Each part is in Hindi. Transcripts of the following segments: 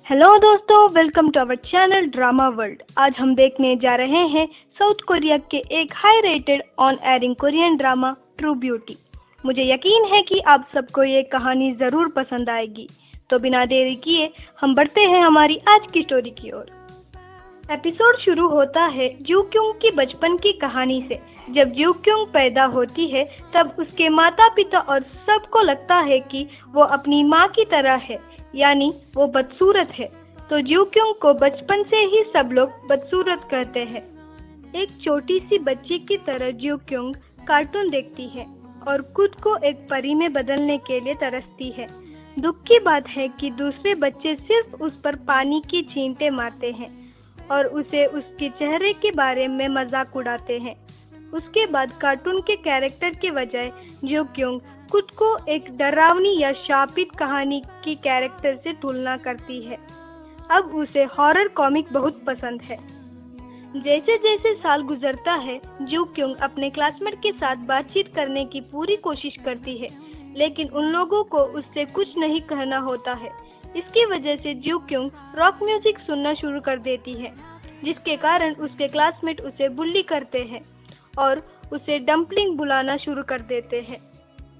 हेलो दोस्तों, welcome to our channel drama world. आज हम देखने जा रहे हैं साउथ कोरिया के एक high rated on airing Korean drama True Beauty. मुझे यकीन है कि आप सबको ये कहानी ज़रूर पसंद आएगी। तो बिना देरी किए हम बढ़ते हैं हमारी आज की स्टोरी की ओर। एपिसोड शुरू होता है जूक्योंग की बचपन की कहानी से। जब जूक्योंग पैदा होती है तब उसके माता पिता और सबको लगता है कि वो अपनी माँ की तरह है, यानी वो बदसूरत है। तो जूक्योंग को बचपन से ही सब लोग बदसूरत कहते हैं। एक छोटी सी बच्ची की तरह जूक्योंग कार्टून देखती है और खुद को एक परी में बदलने के लिए तरसती है। दुख की बात है कि दूसरे बच्चे सिर्फ उस पर पानी की छींटे मारते हैं और उसे उसके चेहरे के बारे में मजाक उड़ाते हैं। उसके बाद कार्टून के कैरेक्टर के बजाय जूक्योंग खुद को एक डरावनी या शापित कहानी की कैरेक्टर से तुलना करती है। अब उसे हॉरर कॉमिक बहुत पसंद है। जैसे जैसे साल गुजरता है, जूक्योंग अपने क्लासमेट के साथ बातचीत करने की पूरी कोशिश करती है, लेकिन उन लोगों को उससे कुछ नहीं कहना होता है। इसकी वजह से जूक्योंग रॉक म्यूजिक सुनना शुरू कर देती है, जिसके कारण उसके क्लासमेट उसे बुल्ली करते हैं और उसे डम्पलिंग बुलाना शुरू कर देते हैं।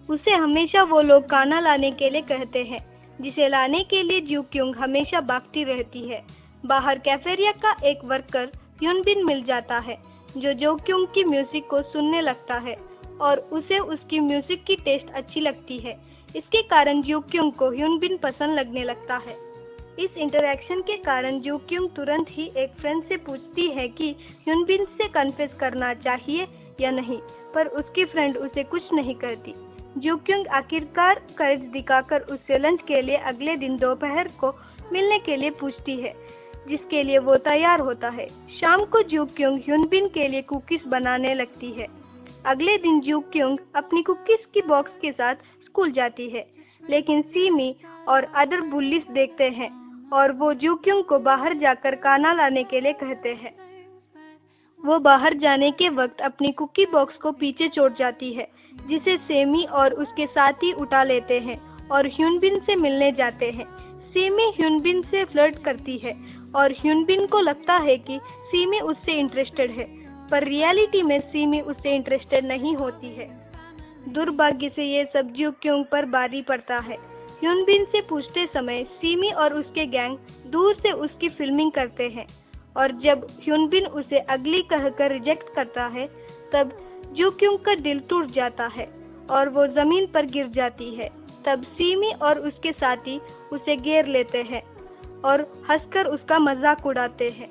उसे हमेशा वो लोग खाना लाने के लिए कहते हैं, जिसे लाने के लिए जूक्योंग हमेशा भागती रहती है। बाहर कैफेरिया का एक वर्कर ह्यूनबिन मिल जाता है, जो जूक्योंग की म्यूजिक को सुनने लगता है और उसे उसकी म्यूजिक की टेस्ट अच्छी लगती है। इसके कारण जूक्योंग को ह्यूनबिन पसंद लगने लगता है। इस इंटरेक्शन के कारण जूक्योंग तुरंत ही एक फ्रेंड से पूछती है कि ह्यूनबिन से कन्फेस करना चाहिए या नहीं, पर उसकी फ्रेंड उसे कुछ नहीं कहती। जूक्योंग आखिरकार करेज दिखाकर उससे लंच के लिए अगले दिन दोपहर को मिलने के लिए पूछती है, जिसके लिए वो तैयार होता है। शाम को जूक्योंग ह्यूनबिन के लिए कुकीज बनाने लगती है। अगले दिन जूक्योंग अपनी कुकीज की बॉक्स के साथ स्कूल जाती है, लेकिन सीमी और अदर बुल्लीज देखते हैं और वो जूक्योंग को बाहर जाकर खाना लाने के लिए कहते हैं। वो बाहर जाने के वक्त अपनी कुकी बॉक्स को पीछे छोड़ जाती है, जिसे सेमी और उसके साथी उठा लेते हैं और ह्यूनबिन से मिलने जाते हैं। सेमी ह्यूनबिन से फ्लर्ट करती है और ह्यूनबिन को लगता है कि सीमी उससे इंटरेस्टेड है, पर रियलिटी में सीमी उससे इंटरेस्टेड नहीं होती है। दुर्भाग्य से ये सब जूक्योंग पर भारी पड़ता है। ह्यूनबिन से पूछते समय सीमी और उसके गैंग दूर से उसकी फिल्मिंग करते हैं और जब ह्यूनबिन उसे अगली कहकर रिजेक्ट करता है, तब जूक्योंग का दिल टूट जाता है और वो जमीन पर गिर जाती है। तब सीमी और उसके साथी उसे घेर लेते हैं और हंसकर उसका मजाक उड़ाते हैं।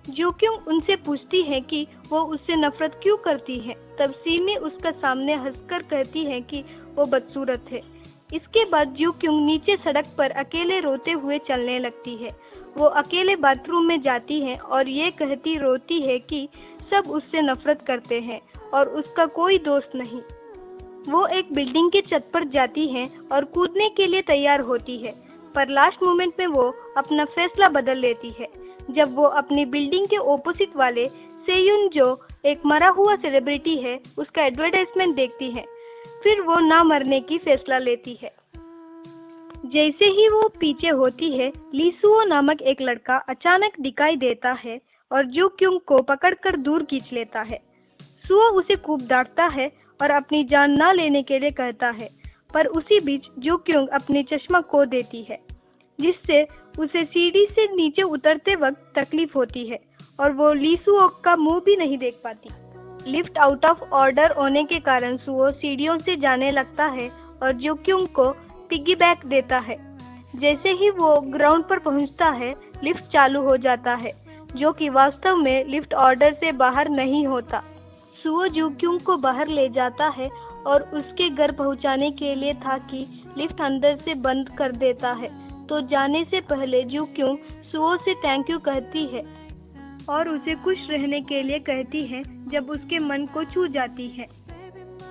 जूक्योंग उनसे पूछती है कि वो उससे नफरत क्यों करती है। तब सीमी उसका सामने हंसकर कहती है कि वो बदसूरत है। इसके बाद जूक्योंग नीचे सड़क पर अकेले रोते हुए चलने लगती है। वो अकेले बाथरूम में जाती है और ये कहती रोती है कि सब उससे नफरत करते हैं और उसका कोई दोस्त नहीं। वो एक बिल्डिंग की छत पर जाती है और कूदने के लिए तैयार होती है, पर लास्ट मोमेंट में वो अपना फैसला बदल लेती है जब वो अपनी बिल्डिंग के ओपोजिट वाले सेयुन, जो एक मरा हुआ सेलिब्रिटी है, उसका एडवर्टाइजमेंट देखती है। फिर वो ना मरने की फैसला लेती है। जैसे ही वो पीछे होती है, लीसुओ नामक एक लड़का अचानक दिखाई देता है और जूक्योंग को पकड़कर दूर खींच लेता है। सुओ उसे खूब डांटता है और अपनी जान ना लेने के लिए कहता है, पर उसी बीच जूक्योंग अपनी चश्मा खो देती है, जिससे उसे सीढ़ी से नीचे उतरते वक्त तकलीफ होती है और वो लीसुओ का मुंह भी नहीं देख पाती। लिफ्ट आउट ऑफ ऑर्डर होने के कारण सुओ सीढ़ियों से जाने लगता है और जूक्योंग को पिग्गीबैक देता है। जैसे ही वो ग्राउंड पर पहुंचता है, लिफ्ट चालू हो जाता है, जो कि वास्तव में लिफ्ट ऑर्डर से बाहर नहीं होता। सुओ जूक्योंग को बाहर ले जाता है और उसके घर पहुंचाने के लिए था कि लिफ्ट अंदर से बंद कर देता है। तो जाने से पहले जूक्योंग सुओ से थैंक यू कहती है और उसे खुश रहने के लिए कहती है जब उसके मन को छू जाती है।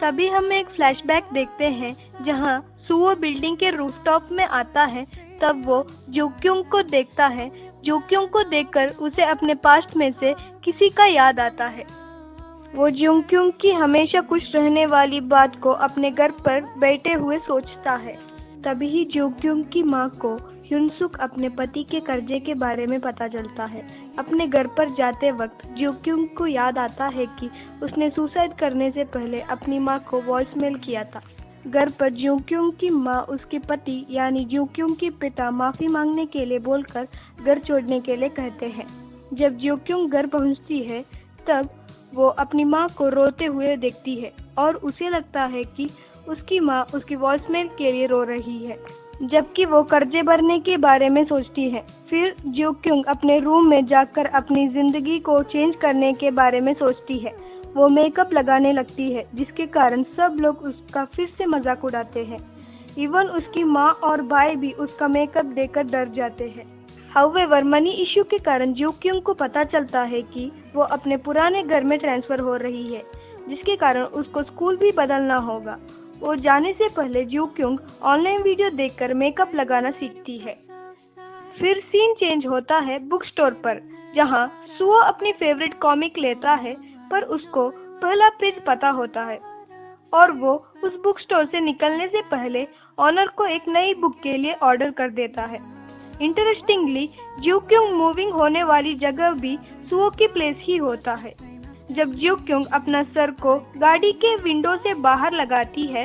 तभी हम एक फ्लैशबैक देखते हैं जहां सुओ बिल्डिंग के रूफटॉप में आता है। तब वो जूक्योंग को देखता है। जूक्योंग को देखकर उसे अपने पास्ट में से किसी का याद आता है। वो जूक्योंग की हमेशा खुश रहने वाली बात को अपने घर पर बैठे हुए सोचता है। तभी जूक्योंग की माँ को ह्युनसुक अपने पति के कर्जे के बारे में पता चलता है। अपने घर पर जाते वक्त ज्योक्युंग को याद आता है कि उसने सुसाइड करने से पहले अपनी माँ को वॉइसमेल किया था। घर पर ज्योक्युंग की माँ उसके पति यानी ज्योक्युंग के पिता माफी मांगने के लिए बोलकर घर छोड़ने के लिए कहते हैं। जब ज्योक्युंग घर पहुंचती है तब वो अपनी माँ को रोते हुए देखती है और उसे लगता है कि उसकी माँ उसकी वॉइसमेल के लिए रो रही है, जबकि वो कर्जे भरने के बारे में सोचती है। फिर ज्योक्युंग अपने रूम में जाकर अपनी जिंदगी को चेंज करने के बारे में सोचती है। वो मेकअप लगाने लगती है, जिसके कारण सब लोग उसका फिर से मजाक उड़ाते हैं। इवन उसकी माँ और भाई भी उसका मेकअप देखकर डर जाते हैं। हाउएवर मनी इश्यू के कारण ज्योक्युंग को पता चलता है कि वो अपने पुराने घर में ट्रांसफर हो रही है, जिसके कारण उसको स्कूल भी बदलना होगा। वो जाने से पहले ज्योक्युंग ऑनलाइन वीडियो देखकर मेकअप लगाना सीखती है। फिर सीन चेंज होता है बुक स्टोर पर, जहाँ सुओ अपनी फेवरेट कॉमिक लेता है, पर उसको पहला पेज पता होता है और वो उस बुक स्टोर से निकलने से पहले ऑनर को एक नई बुक के लिए ऑर्डर कर देता है। इंटरेस्टिंगली ज्योक्युंग मूविंग होने वाली जगह भी सुओ की प्लेस ही होता है। जब ज्योक्युंग अपना सर को गाड़ी के विंडो से बाहर लगाती है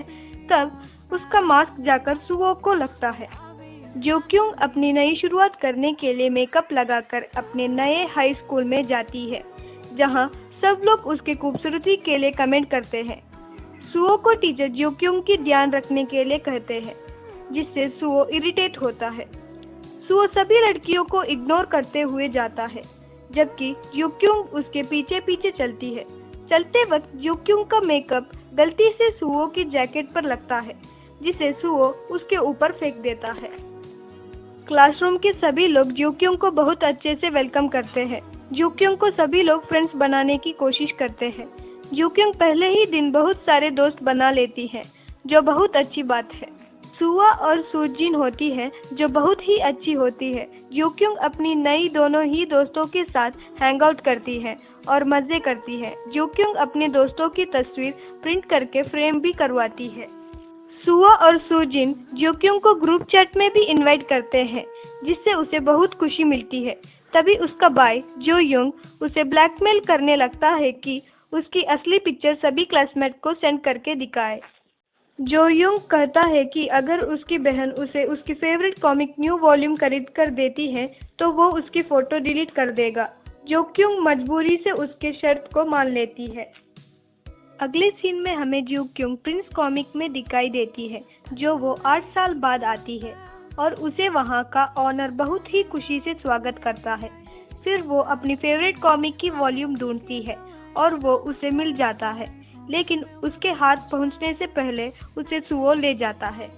तब उसका मास्क जाकर सुओ को लगता है। ज्योक्युंग अपनी नई शुरुआत करने के लिए मेकअप लगाकर अपने नए हाई स्कूल में जाती है, जहां सब लोग उसके खूबसूरती के लिए कमेंट करते हैं। सुओ को टीचर ज्योक्युंग की ध्यान रखने के लिए कहते हैं, जिससे सुओ इरिटेट होता है। सुओ सभी लड़कियों को इग्नोर करते हुए जाता है, जबकि ज्योक्युंग उसके पीछे पीछे चलती है। चलते वक्त ज्योक्युंग का मेकअप गलती से सुओ की जैकेट पर लगता है, जिसे सुओ उसके ऊपर फेंक देता है। क्लासरूम के सभी लोग ज्योक्युंग को बहुत अच्छे से वेलकम करते हैं। ज्योक्युंग को सभी लोग फ्रेंड्स बनाने की कोशिश करते हैं। ज्योक्युंग पहले ही दिन बहुत सारे दोस्त बना लेती है, जो बहुत अच्छी बात है। सुआ और सुजिन होती है, जो बहुत ही अच्छी होती है। ज्योक्युंग अपनी नई दोनों ही दोस्तों के साथ हैंग आउट करती है और मजे करती है। ज्योक्युंग अपने दोस्तों की तस्वीर प्रिंट करके फ्रेम भी करवाती है। सुआ और सुजिन ज्योक्युंग को ग्रुप चैट में भी इनवाइट करते हैं, जिससे उसे बहुत खुशी मिलती है। तभी उसका भाई जोयुंग उसे ब्लैकमेल करने लगता है कि उसकी असली पिक्चर सभी क्लासमेट को सेंड करके दिखाए। जोयुंग कहता है कि अगर उसकी बहन उसे उसकी फेवरेट कॉमिक न्यू वॉल्यूम खरीद कर देती है तो वो उसकी फोटो डिलीट कर देगा। ज्योक्युंग मजबूरी से उसके शर्त को मान लेती है। अगले सीन में हमें ज्योक्युंग प्रिंस कॉमिक में दिखाई देती है, जो वो 8 साल बाद आती है और उसे वहाँ का ऑनर बहुत ही खुशी से स्वागत करता है। फिर वो अपनी फेवरेट कॉमिक की वॉल्यूम ढूंढती है और वो उसे मिल जाता है, लेकिन उसके हाथ पहुंचने से पहले उसे सुओ ले जाता है।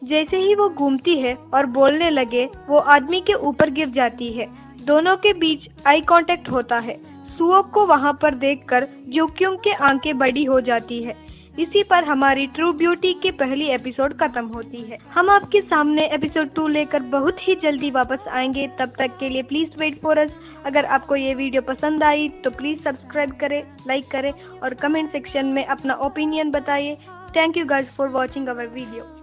जैसे ही वो घूमती है और बोलने लगे, वो आदमी के ऊपर गिर जाती है। दोनों के बीच आई कांटेक्ट होता है। सुओ को वहां पर देखकर ज्योक्युंग के आंखें बड़ी हो जाती है। इसी पर हमारी ट्रू ब्यूटी की पहली एपिसोड खत्म होती है। हम आपके सामने एपिसोड 2 लेकर बहुत ही जल्दी वापस आएंगे। तब तक के लिए प्लीज वेट फॉर अस। अगर आपको ये वीडियो पसंद आई तो प्लीज सब्सक्राइब करें, लाइक करें और कमेंट सेक्शन में अपना ओपिनियन बताइए। Thank you guys for watching our video.